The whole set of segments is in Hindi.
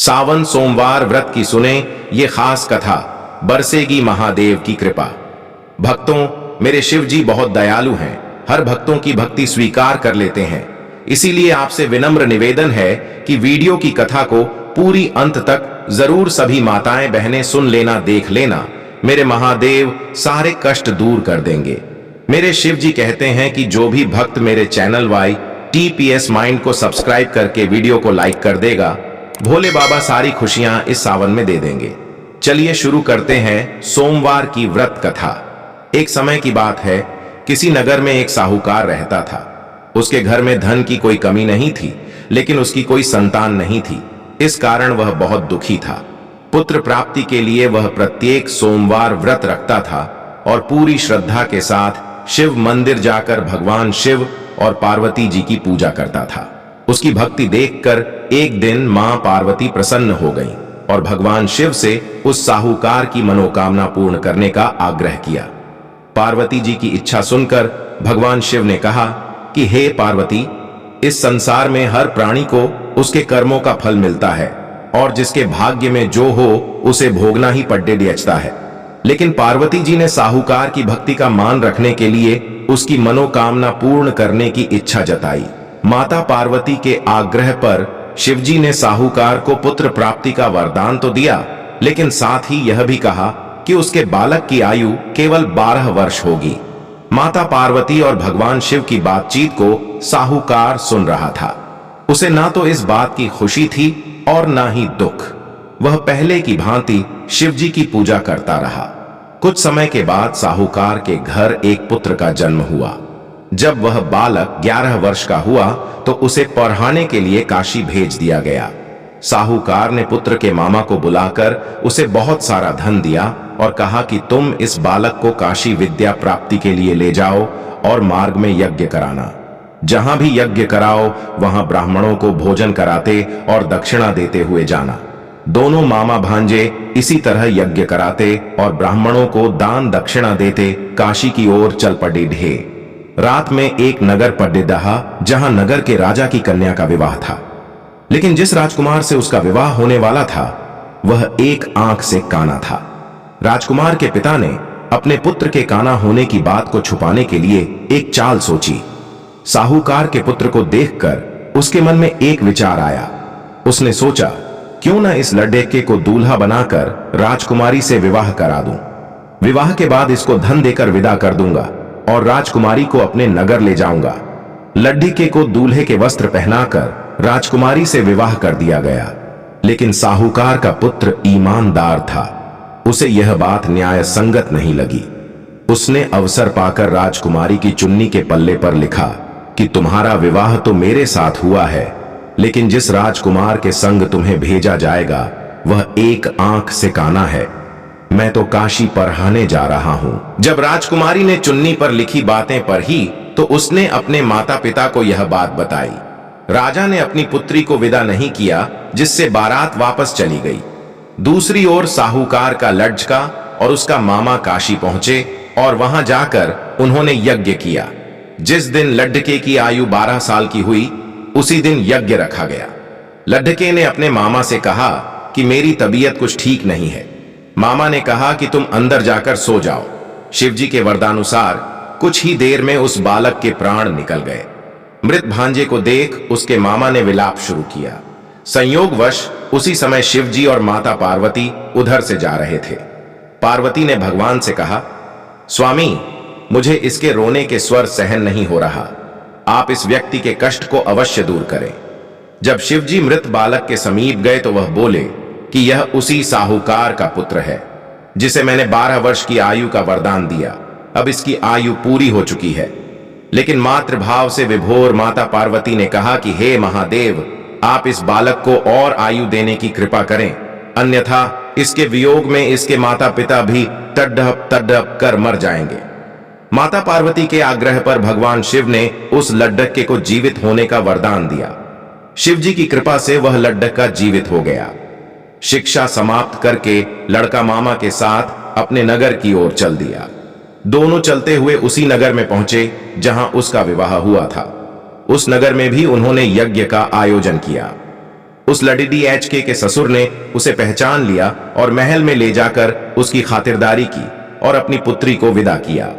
सावन सोमवार व्रत की सुने ये खास कथा, बरसेगी महादेव की कृपा। भक्तों, मेरे शिव जी बहुत दयालु हैं, हर भक्तों की भक्ति स्वीकार कर लेते हैं। इसीलिए आपसे विनम्र निवेदन है कि वीडियो की कथा को पूरी अंत तक जरूर सभी माताएं बहनें सुन लेना, देख लेना। मेरे महादेव सारे कष्ट दूर कर देंगे। मेरे शिव जी कहते हैं कि जो भी भक्त मेरे चैनल YTPS माइंड को सब्सक्राइब करके वीडियो को लाइक कर देगा, भोले बाबा सारी खुशियां इस सावन में दे देंगे। चलिए शुरू करते हैं सोमवार की व्रत कथा। एक समय की बात है, किसी नगर में एक साहूकार रहता था। उसके घर में धन की कोई कमी नहीं थी, लेकिन उसकी कोई संतान नहीं थी। इस कारण वह बहुत दुखी था। पुत्र प्राप्ति के लिए वह प्रत्येक सोमवार व्रत रखता था और पूरी श्रद्धा के साथ शिव मंदिर जाकर भगवान शिव और पार्वती जी की पूजा करता था। उसकी भक्ति देखकर एक दिन मां पार्वती प्रसन्न हो गईं और भगवान शिव से उस साहूकार की मनोकामना पूर्ण करने का आग्रह किया। पार्वती जी की इच्छा सुनकर भगवान शिव ने कहा कि हे पार्वती, इस संसार में हर प्राणी को उसके कर्मों का फल मिलता है और जिसके भाग्य में जो हो उसे भोगना ही पड्डेडियचता है। लेकिन पार्वती जी ने साहूकार की भक्ति का मान रखने के लिए उसकी मनोकामना पूर्ण करने की इच्छा जताई। माता पार्वती के आग्रह पर शिवजी ने साहूकार को पुत्र प्राप्ति का वरदान तो दिया, लेकिन साथ ही यह भी कहा कि उसके बालक की आयु केवल 12 वर्ष होगी। माता पार्वती और भगवान शिव की बातचीत को साहूकार सुन रहा था। उसे ना तो इस बात की खुशी थी और ना ही दुख। वह पहले की भांति शिवजी की पूजा करता रहा। कुछ समय के बाद साहूकार के घर एक पुत्र का जन्म हुआ। जब वह बालक 11 वर्ष का हुआ तो उसे पढ़ाने के लिए काशी भेज दिया गया। साहूकार ने पुत्र के मामा को बुलाकर उसे बहुत सारा धन दिया और कहा कि तुम इस बालक को काशी विद्या प्राप्ति के लिए ले जाओ और मार्ग में यज्ञ कराना। जहां भी यज्ञ कराओ वहां ब्राह्मणों को भोजन कराते और दक्षिणा देते हुए जाना। दोनों मामा भांजे इसी तरह यज्ञ कराते और ब्राह्मणों को दान दक्षिणा देते काशी की ओर चल पड़े ढेर। रात में एक नगर पड़े दहा, जहां नगर के राजा की कन्या का विवाह था। लेकिन जिस राजकुमार से उसका विवाह होने वाला था वह एक आंख से काना था। राजकुमार के पिता ने अपने पुत्र के काना होने की बात को छुपाने के लिए एक चाल सोची। साहूकार के पुत्र को देखकर उसके मन में एक विचार आया। उसने सोचा, क्यों न इस लड़के को दूल्हा बनाकर राजकुमारी से विवाह करा दूं। विवाह के बाद इसको धन देकर विदा कर दूंगा और राजकुमारी को अपने नगर ले जाऊंगा। लड़के को दूल्हे के वस्त्र पहनाकर राजकुमारी से विवाह कर दिया गया। लेकिन साहूकार का पुत्र ईमानदार था। उसे यह बात न्याय संगत नहीं लगी। उसने अवसर पाकर राजकुमारी की चुन्नी के पल्ले पर लिखा कि तुम्हारा विवाह तो मेरे साथ हुआ है, लेकिन जिस राजकुमार के संग तुम्हें भेजा जाएगा वह एक आंख से काना है। मैं तो काशी पढ़ाने जा रहा हूं। जब राजकुमारी ने चुन्नी पर लिखी बातें पढ़ी तो उसने अपने माता पिता को यह बात बताई। राजा ने अपनी पुत्री को विदा नहीं किया, जिससे बारात वापस चली गई। दूसरी ओर साहूकार का लड़का और उसका मामा काशी पहुंचे और वहां जाकर उन्होंने यज्ञ किया। जिस दिन लड़के की आयु 12 साल की हुई उसी दिन यज्ञ रखा गया। लड़के ने अपने मामा से कहा कि मेरी तबीयत कुछ ठीक नहीं है। मामा ने कहा कि तुम अंदर जाकर सो जाओ। शिवजी के वरदानुसार कुछ ही देर में उस बालक के प्राण निकल गए। मृत भांजे को देख उसके मामा ने विलाप शुरू किया। संयोगवश उसी समय शिवजी और माता पार्वती उधर से जा रहे थे। पार्वती ने भगवान से कहा, स्वामी, मुझे इसके रोने के स्वर सहन नहीं हो रहा। आप इस व्यक्ति के कष्ट को अवश्य दूर करें। जब शिवजी मृत बालक के समीप गए तो वह बोले कि यह उसी साहूकार का पुत्र है जिसे मैंने 12 वर्ष की आयु का वरदान दिया। अब इसकी आयु पूरी हो चुकी है। लेकिन मातृभाव से विभोर माता पार्वती ने कहा कि हे महादेव, आप इस बालक को और आयु देने की कृपा करें, अन्यथा इसके वियोग में इसके माता पिता भी तड़प तड़प कर मर जाएंगे। माता पार्वती के आग्रह पर भगवान शिव ने उस लड़के को जीवित होने का वरदान दिया। शिवजी की कृपा से वह लड़का जीवित हो गया। शिक्षा समाप्त करके लड़का मामा के साथ अपने नगर की ओर चल दिया। दोनों चलते हुए उसी नगर में पहुंचे जहां उसका विवाह हुआ था। उस नगर में भी उन्होंने यज्ञ का आयोजन किया। उस लडिडी एचके के ससुर ने उसे पहचान लिया और महल में ले जाकर उसकी खातिरदारी की और अपनी पुत्री को विदा किया।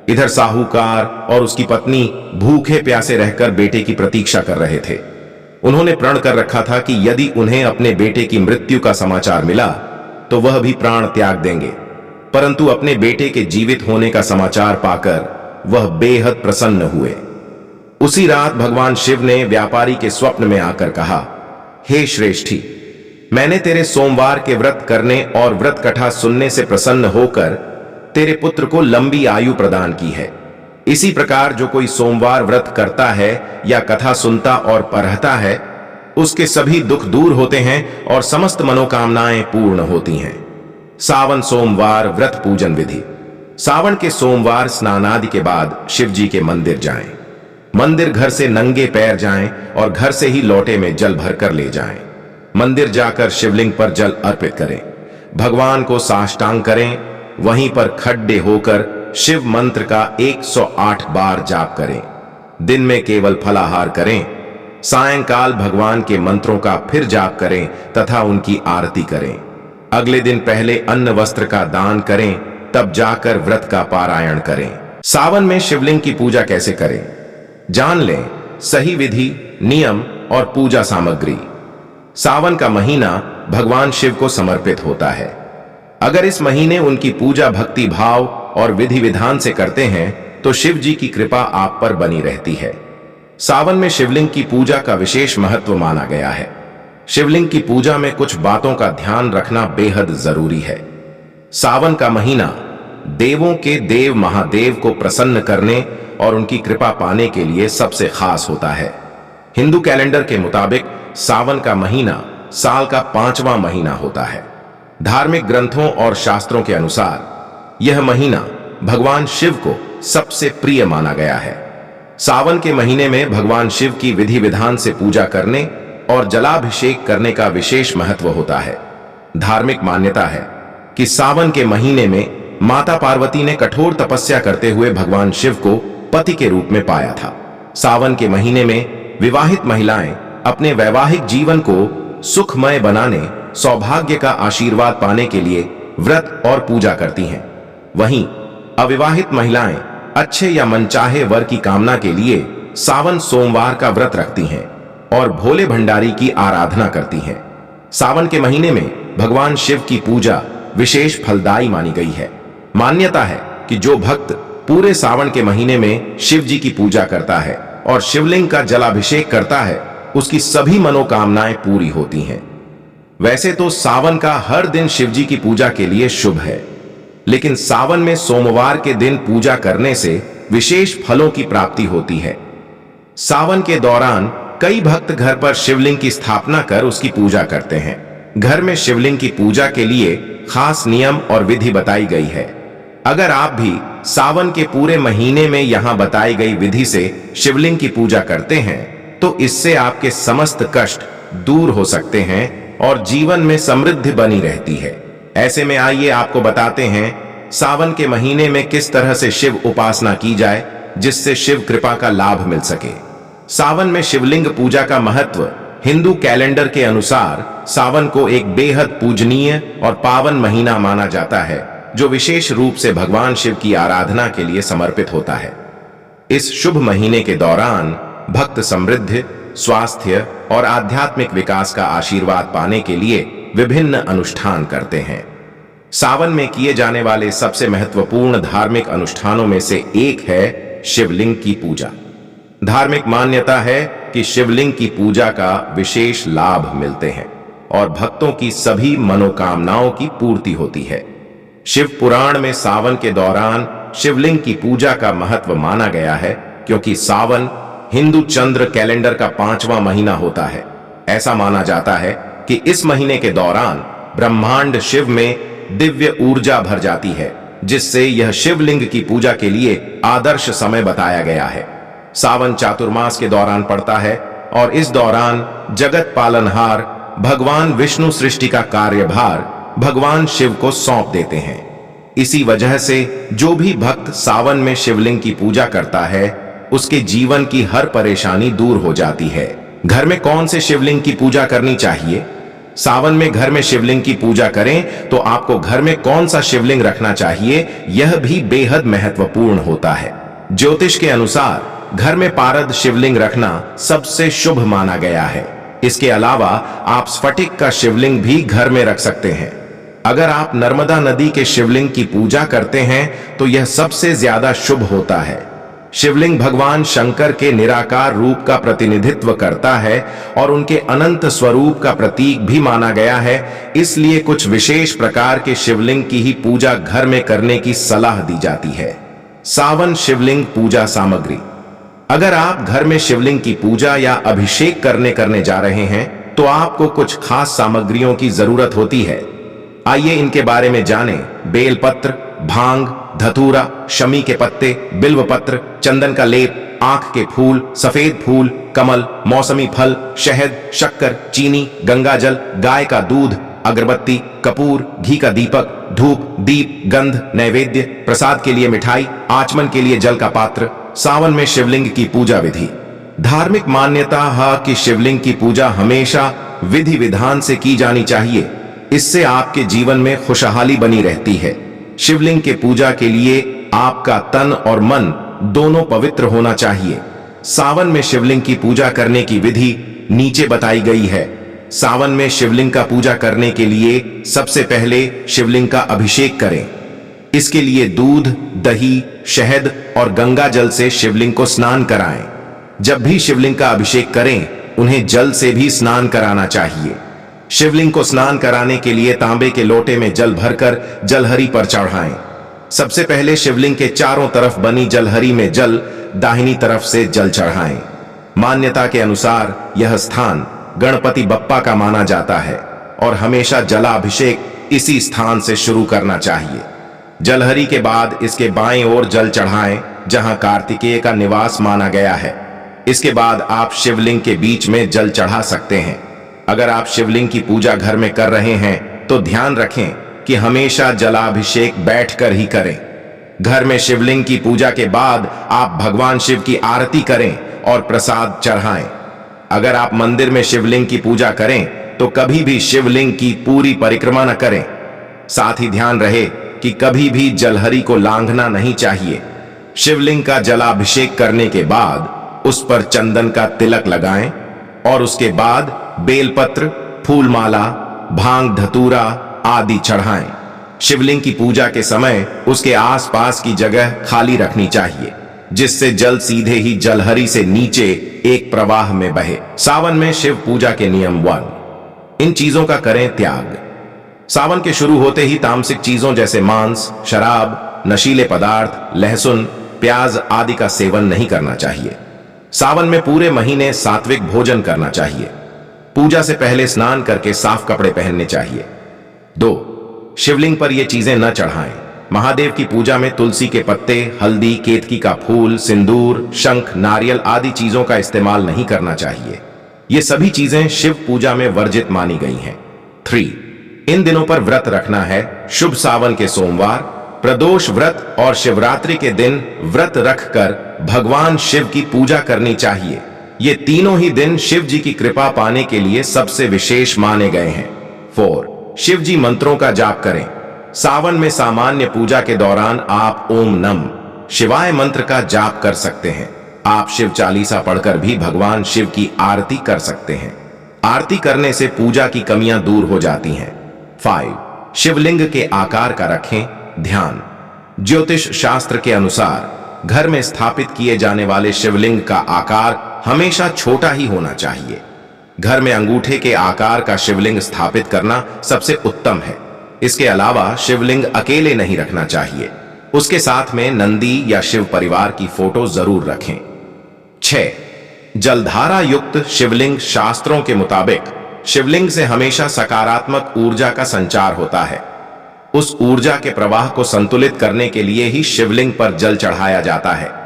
इधर साहूकार और उसकी पत्नी भूखे प्यासे रहकर बेटे की प्रतीक्षा कर रहे थे। उन्होंने प्रण कर रखा था कि यदि उन्हें अपने बेटे की मृत्यु का समाचार मिला तो वह भी प्राण त्याग देंगे, परंतु अपने बेटे के जीवित होने का समाचार पाकर वह बेहद प्रसन्न हुए। उसी रात भगवान शिव ने व्यापारी के स्वप्न में आकर कहा, हे श्रेष्ठी, मैंने तेरे सोमवार के व्रत करने और व्रत कथा सुनने से प्रसन्न होकर तेरे पुत्र को लंबी आयु प्रदान की है। इसी प्रकार जो कोई सोमवार व्रत करता है या कथा सुनता और पढ़ता है, उसके सभी दुख दूर होते हैं और समस्त मनोकामनाएं पूर्ण होती हैं। सावन सोमवार व्रत पूजन विधि। सावन के सोमवार स्नानादि के बाद शिव जी के मंदिर जाएं। मंदिर घर से नंगे पैर जाएं और घर से ही लोटे में जल भरकर ले जाएं। मंदिर जाकर शिवलिंग पर जल अर्पित करें। भगवान को साष्टांग करें। वहीं पर खड्डे होकर शिव मंत्र का 108 बार जाप करें। दिन में केवल फलाहार करें। सायंकाल भगवान के मंत्रों का फिर जाप करें तथा उनकी आरती करें। अगले दिन पहले अन्न वस्त्र का दान करें, तब जाकर व्रत का पारायण करें। सावन में शिवलिंग की पूजा कैसे करें, जान लें सही विधि, नियम और पूजा सामग्री। सावन का महीना भगवान शिव को समर्पित होता है। अगर इस महीने उनकी पूजा भक्ति भाव और विधि विधान से करते हैं तो शिव जी की कृपा आप पर बनी रहती है। सावन में शिवलिंग की पूजा का विशेष महत्व माना गया है। शिवलिंग की पूजा में कुछ बातों का ध्यान रखना बेहद जरूरी है। सावन का महीना देवों के देव महादेव को प्रसन्न करने और उनकी कृपा पाने के लिए सबसे खास होता है। हिंदू कैलेंडर के मुताबिक सावन का महीना साल का 5वां महीना होता है। धार्मिक ग्रंथों और शास्त्रों के अनुसार यह महीना भगवान शिव को सबसे प्रिय माना गया है। सावन के महीने में भगवान शिव की विधि विधान से पूजा करने और जलाभिषेक करने का विशेष महत्व होता है। धार्मिक मान्यता है कि सावन के महीने में माता पार्वती ने कठोर तपस्या करते हुए भगवान शिव को पति के रूप में पाया था। सावन के महीने में विवाहित महिलाएं अपने वैवाहिक जीवन को सुखमय बनाने, सौभाग्य का आशीर्वाद पाने के लिए व्रत और पूजा करती हैं। वहीं अविवाहित महिलाएं अच्छे या मनचाहे वर की कामना के लिए सावन सोमवार का व्रत रखती हैं और भोले भंडारी की आराधना करती हैं। सावन के महीने में भगवान शिव की पूजा विशेष फलदायी मानी गई है। मान्यता है कि जो भक्त पूरे सावन के महीने में शिव जी की पूजा करता है और शिवलिंग का जलाभिषेक करता है, उसकी सभी मनोकामनाएं पूरी होती हैं। वैसे तो सावन का हर दिन शिव जी की पूजा के लिए शुभ है, लेकिन सावन में सोमवार के दिन पूजा करने से विशेष फलों की प्राप्ति होती है। सावन के दौरान कई भक्त घर पर शिवलिंग की स्थापना कर उसकी पूजा करते हैं। घर में शिवलिंग की पूजा के लिए खास नियम और विधि बताई गई है। अगर आप भी सावन के पूरे महीने में यहां बताई गई विधि से शिवलिंग की पूजा करते हैं तो इससे आपके समस्त कष्ट दूर हो सकते हैं और जीवन में समृद्धि बनी रहती है। ऐसे में आइए आपको बताते हैं सावन के महीने में किस तरह से शिव उपासना की जाए जिससे शिव कृपा का लाभ मिल सके। सावन में शिवलिंग पूजा का महत्व हिंदू कैलेंडर के अनुसार सावन को एक बेहद पूजनीय और पावन महीना माना जाता है, जो विशेष रूप से भगवान शिव की आराधना के लिए समर्पित होता है। इस शुभ महीने के दौरान भक्त समृद्धि, स्वास्थ्य और आध्यात्मिक विकास का आशीर्वाद पाने के लिए विभिन्न अनुष्ठान करते हैं। सावन में किए जाने वाले सबसे महत्वपूर्ण धार्मिक अनुष्ठानों में से एक है शिवलिंग की पूजा। धार्मिक मान्यता है कि शिवलिंग की पूजा का विशेष लाभ मिलते हैं और भक्तों की सभी मनोकामनाओं की पूर्ति होती है। शिव पुराण में सावन के दौरान शिवलिंग की पूजा का महत्व माना गया है, क्योंकि सावन हिंदू चंद्र कैलेंडर का 5वां महीना होता है। ऐसा माना जाता है कि इस महीने के दौरान ब्रह्मांड शिव में दिव्य ऊर्जा भर जाती है, जिससे यह शिवलिंग की पूजा के लिए आदर्श समय बताया गया है। सावन चातुर्मास के दौरान पड़ता है और इस दौरान जगत पालनहार भगवान विष्णु सृष्टि का कार्यभार भगवान शिव को सौंप देते हैं। इसी वजह से जो भी भक्त सावन में शिवलिंग की पूजा करता है, उसके जीवन की हर परेशानी दूर हो जाती है। घर में कौन से शिवलिंग की पूजा करनी चाहिए? सावन में घर में शिवलिंग की पूजा करें तो आपको घर में कौन सा शिवलिंग रखना चाहिए, यह भी बेहद महत्वपूर्ण होता है। ज्योतिष के अनुसार घर में पारद शिवलिंग रखना सबसे शुभ माना गया है। इसके अलावा आप स्फटिक का शिवलिंग भी घर में रख सकते हैं। अगर आप नर्मदा नदी के शिवलिंग की पूजा करते हैं तो यह सबसे ज्यादा शुभ होता है। शिवलिंग भगवान शंकर के निराकार रूप का प्रतिनिधित्व करता है और उनके अनंत स्वरूप का प्रतीक भी माना गया है, इसलिए कुछ विशेष प्रकार के शिवलिंग की ही पूजा घर में करने की सलाह दी जाती है। सावन शिवलिंग पूजा सामग्री। अगर आप घर में शिवलिंग की पूजा या अभिषेक करने जा रहे हैं तो आपको कुछ खास सामग्रियों की जरूरत होती है। आइए इनके बारे में जानें। बेलपत्र, भांग, धतूरा, शमी के पत्ते, बिल्व पत्र, चंदन का लेप, आंख के फूल, सफेद फूल, कमल, मौसमी फल, शहद, शक्कर, चीनी, गंगाजल, गाय का दूध, अगरबत्ती, कपूर, घी का दीपक, धूप, दीप, गंध, नैवेद्य, प्रसाद के लिए मिठाई, आचमन के लिए जल का पात्र। सावन में शिवलिंग की पूजा विधि। धार्मिक मान्यता है कि शिवलिंग की पूजा हमेशा विधि विधान से की जानी चाहिए। इससे आपके जीवन में खुशहाली बनी रहती है। शिवलिंग के पूजा के लिए आपका तन और मन दोनों पवित्र होना चाहिए। सावन में शिवलिंग की पूजा करने की विधि नीचे बताई गई है। सावन में शिवलिंग का पूजा करने के लिए सबसे पहले शिवलिंग का अभिषेक करें। इसके लिए दूध, दही, शहद और गंगा जल से शिवलिंग को स्नान कराएं। जब भी शिवलिंग का अभिषेक करें उन्हें जल से भी स्नान कराना चाहिए। शिवलिंग को स्नान कराने के लिए तांबे के लोटे में जल भरकर जलहरी पर चढ़ाएं। सबसे पहले शिवलिंग के चारों तरफ बनी जलहरी में जल दाहिनी तरफ से जल चढ़ाएं। मान्यता के अनुसार यह स्थान गणपति बप्पा का माना जाता है और हमेशा जलाभिषेक इसी स्थान से शुरू करना चाहिए। जलहरी के बाद इसके बाएं ओर जल चढ़ाएं जहां कार्तिकेय का निवास माना गया है। इसके बाद आप शिवलिंग के बीच में जल चढ़ा सकते हैं। अगर आप शिवलिंग की पूजा घर में कर रहे हैं तो ध्यान रखें कि हमेशा जलाभिषेक बैठकर ही करें। घर में शिवलिंग की पूजा के बाद आप भगवान शिव की आरती करें और प्रसाद चढ़ाएं। अगर आप मंदिर में शिवलिंग की पूजा करें तो कभी भी शिवलिंग की पूरी परिक्रमा न करें। साथ ही ध्यान रहे कि कभी भी जलहरी को लांघना नहीं चाहिए। शिवलिंग का जलाभिषेक करने के बाद उस पर चंदन का तिलक लगाएं और उसके बाद बेलपत्र, फूलमाला, भांग, धतूरा आदि चढ़ाएं। शिवलिंग की पूजा के समय उसके आसपास की जगह खाली रखनी चाहिए, जिससे जल सीधे ही जलहरी से नीचे एक प्रवाह में बहे। सावन में शिव पूजा के नियम 1। इन चीजों का करें त्याग। सावन के शुरू होते ही तामसिक चीजों जैसे मांस, शराब, नशीले पदार्थ, लहसुन, प्याज आदि का सेवन नहीं करना चाहिए। सावन में पूरे महीने सात्विक भोजन करना चाहिए। पूजा से पहले स्नान करके साफ कपड़े पहनने चाहिए। 2. शिवलिंग पर ये चीजें न चढ़ाएं। महादेव की पूजा में तुलसी के पत्ते, हल्दी, केतकी का फूल, सिंदूर, शंख, नारियल आदि चीजों का इस्तेमाल नहीं करना चाहिए। ये सभी चीजें शिव पूजा में वर्जित मानी गई हैं। 3. इन दिनों पर व्रत रखना है। शुभ सावन के सोमवार, प्रदोष व्रत और शिवरात्रि के दिन व्रत रखकर भगवान शिव की पूजा करनी चाहिए। ये तीनों ही दिन शिव जी की कृपा पाने के लिए सबसे विशेष माने गए हैं। 4. शिव जी मंत्रों का जाप करें। सावन में सामान्य पूजा के दौरान आप ओम नम शिवाय मंत्र का जाप कर सकते हैं। आप शिव चालीसा पढ़कर भी भगवान शिव की आरती कर सकते हैं। आरती करने से पूजा की कमियां दूर हो जाती हैं। 5. शिवलिंग के आकार का रखें ध्यान। ज्योतिष शास्त्र के अनुसार घर में स्थापित किए जाने वाले शिवलिंग का आकार हमेशा छोटा ही होना चाहिए। घर में अंगूठे के आकार का शिवलिंग स्थापित करना सबसे उत्तम है। इसके अलावा शिवलिंग अकेले नहीं रखना चाहिए, उसके साथ में नंदी या शिव परिवार की फोटो जरूर रखें। 6. जलधारा युक्त शिवलिंग। शास्त्रों के मुताबिक शिवलिंग से हमेशा सकारात्मक ऊर्जा का संचार होता है। उस ऊर्जा के प्रवाह को संतुलित करने के लिए ही शिवलिंग पर जल चढ़ाया जाता है।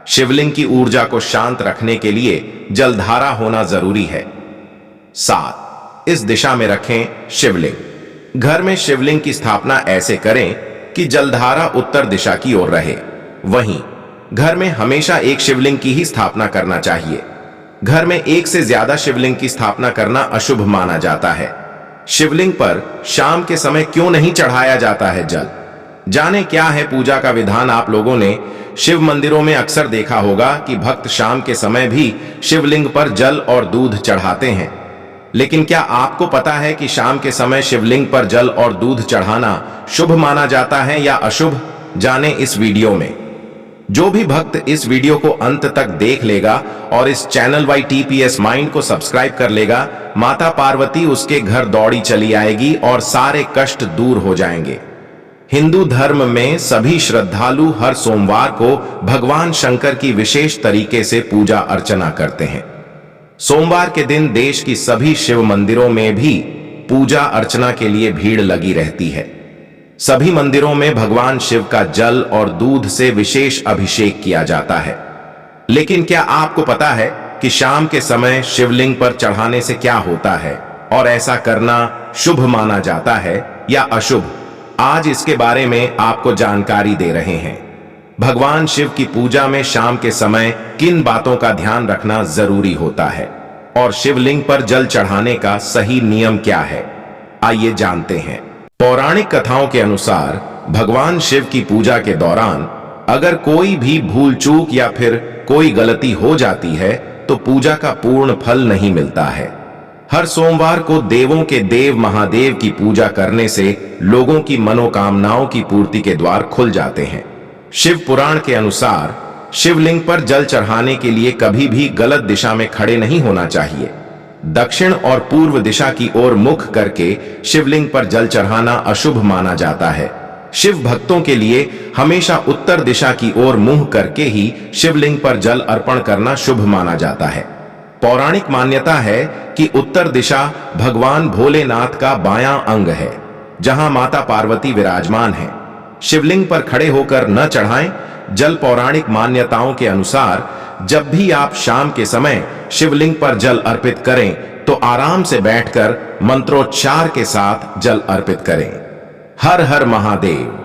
शिवलिंग की ऊर्जा को शांत रखने के लिए जलधारा होना जरूरी है। 7. इस दिशा में रखें शिवलिंग। घर में शिवलिंग की स्थापना ऐसे करें कि जलधारा उत्तर दिशा की ओर रहे। वहीं घर में हमेशा एक शिवलिंग की ही स्थापना करना चाहिए। घर में एक से ज्यादा शिवलिंग की स्थापना करना अशुभ माना जाता है। शिवलिंग पर शाम के समय क्यों नहीं चढ़ाया जाता है जल? जाने क्या है पूजा का विधान। आप लोगों ने शिव मंदिरों में अक्सर देखा होगा कि भक्त शाम के समय भी शिवलिंग पर जल और दूध चढ़ाते हैं। लेकिन क्या आपको पता है कि शाम के समय शिवलिंग पर जल और दूध चढ़ाना शुभ माना जाता है या अशुभ? जाने इस वीडियो में। जो भी भक्त इस वीडियो को अंत तक देख लेगा और इस चैनल YTPS माइंड को सब्सक्राइब कर लेगा, माता पार्वती उसके घर दौड़ी चली आएगी और सारे कष्ट दूर हो जाएंगे। हिंदू धर्म में सभी श्रद्धालु हर सोमवार को भगवान शंकर की विशेष तरीके से पूजा अर्चना करते हैं। सोमवार के दिन देश की सभी शिव मंदिरों में भी पूजा अर्चना के लिए भीड़ लगी रहती है। सभी मंदिरों में भगवान शिव का जल और दूध से विशेष अभिषेक किया जाता है। लेकिन क्या आपको पता है कि शाम के समय शिवलिंग पर चढ़ाने से क्या होता है और ऐसा करना शुभ माना जाता है या अशुभ? आज इसके बारे में आपको जानकारी दे रहे हैं। भगवान शिव की पूजा में शाम के समय किन बातों का ध्यान रखना जरूरी होता है और शिवलिंग पर जल चढ़ाने का सही नियम क्या है, आइए जानते हैं। पौराणिक कथाओं के अनुसार भगवान शिव की पूजा के दौरान अगर कोई भी भूल चूक या फिर कोई गलती हो जाती है तो पूजा का पूर्ण फल नहीं मिलता है। हर सोमवार को देवों के देव महादेव की पूजा करने से लोगों की मनोकामनाओं की पूर्ति के द्वार खुल जाते हैं। शिव पुराण के अनुसार शिवलिंग पर जल चढ़ाने के लिए कभी भी गलत दिशा में खड़े नहीं होना चाहिए। दक्षिण और पूर्व दिशा की ओर मुख करके शिवलिंग पर जल चढ़ाना अशुभ माना जाता है। शिव भक्तों के लिए हमेशा उत्तर दिशा की ओर मुंह करके ही शिवलिंग पर जल अर्पण करना शुभ माना जाता है। पौराणिक मान्यता है कि उत्तर दिशा भगवान भोलेनाथ का बायां अंग है, जहां माता पार्वती विराजमान है। शिवलिंग पर खड़े होकर न चढ़ाएं जल। पौराणिक मान्यताओं के अनुसार जब भी आप शाम के समय शिवलिंग पर जल अर्पित करें तो आराम से बैठकर मंत्रोच्चार के साथ जल अर्पित करें। हर हर महादेव।